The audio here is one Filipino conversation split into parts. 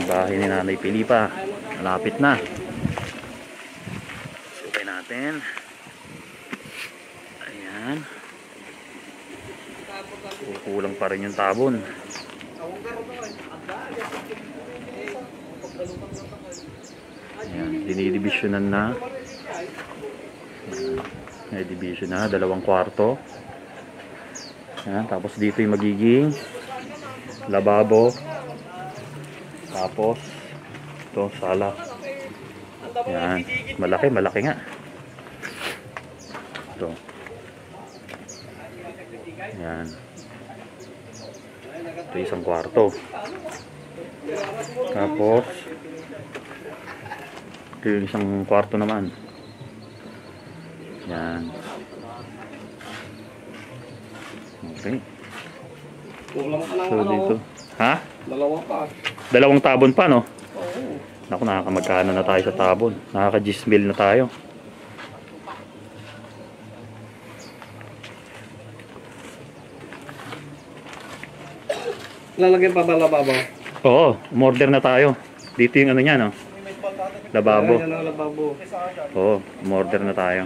bahay ni Nanay Pilipa. Malapit na. Sukay natin. Ayan. Kulang pa rin yung tabon. Ayan, dinidivisionan na. May division na, 2 kwarto. Ayan, tapos dito yung magiging lababo. Tapos ito, sala. Ayan, malaki nga. Ito. Ayan. Ito isang kwarto. Tapos ito yung isang kwarto naman. Yan. Okay. So dito. Ha? 2 pa. 2 tabon pa, no? Oo. Naku, nakakamagkano na tayo sa tabon. Nakaka-10 na tayo. Lalagyan pa ba lababo? Oo, umorder na tayo. Dito yung ano niya, no? Lababo. Ayan ang lababo. Oo, umorder na tayo.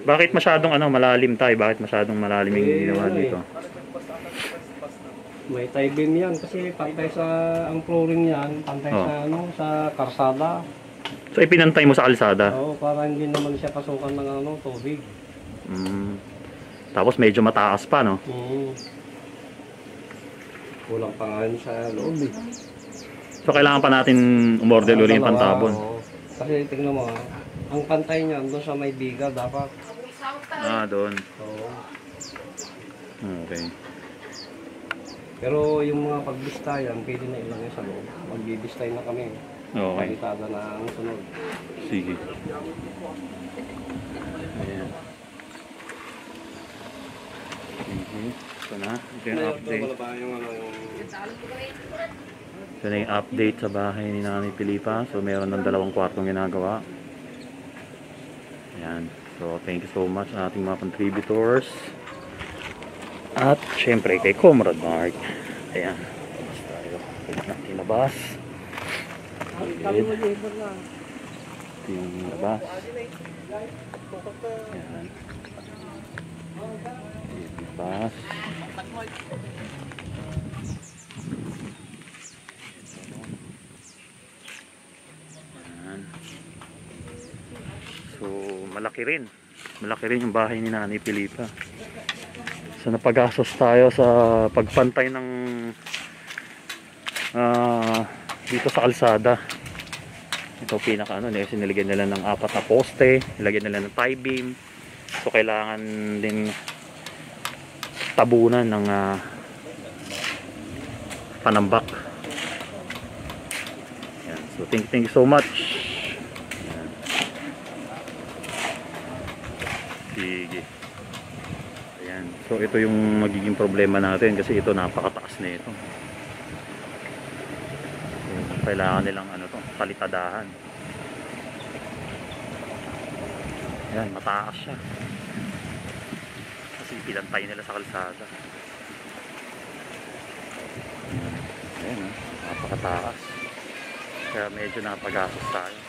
Bakit masyadong malalim tayo? Bakit masyadong malalim yung ginawa dito? May tie beam yan kasi pantay sa ang flooring yan, pantay sa sa karsada. So ipinantay mo sa kalsada? Oo, para hindi naman siya pasukan ng tubig. Tapos medyo mataas pa, no? Kulang pa nga yun sa loob eh. So kailangan pa natin umorder ulit yung pantabon. Kasi tingnan mo ang pantay niya doon sa may biga dapat. Doon. Oo. Okay. Pero yung mga pagbistayan, pwede na ilagay sa loob. Magbibistay na kami. Okay. Palitada na ang sunod. Sige. Ayan. Ito na. Ito yung update. Ito na yung update sa bahay ni Nanay Pilipa. So meron ng 2 kwartong ginagawa. Ayan. So thank you so much sa ating mga contributors. At syempre kay Comrade Mark. Ayan. Labas tayo. Pwede natin labas. Ito yung labas. Ayan. Labas. Ayan. So malaki rin. Malaki rin yung bahay ni Nanay Pilipa. So napagastos tayo sa pagpantay ng dito sa kalsada. Ito pinaka nilagyan nila ng 4 na poste, nilagyan nila ng tie beam. So kailangan din tabunan ng panambak. Yan. So thank you so much. Yan. Sige. Ayan. So ito yung magiging problema natin kasi ito napakataas na ito. So, kailangan nilang palitadahan. Ayan, mataas siya. Kasi pinantay nila sa kalsada. Ayan, napakataas. Kaya medyo napagastos tayo.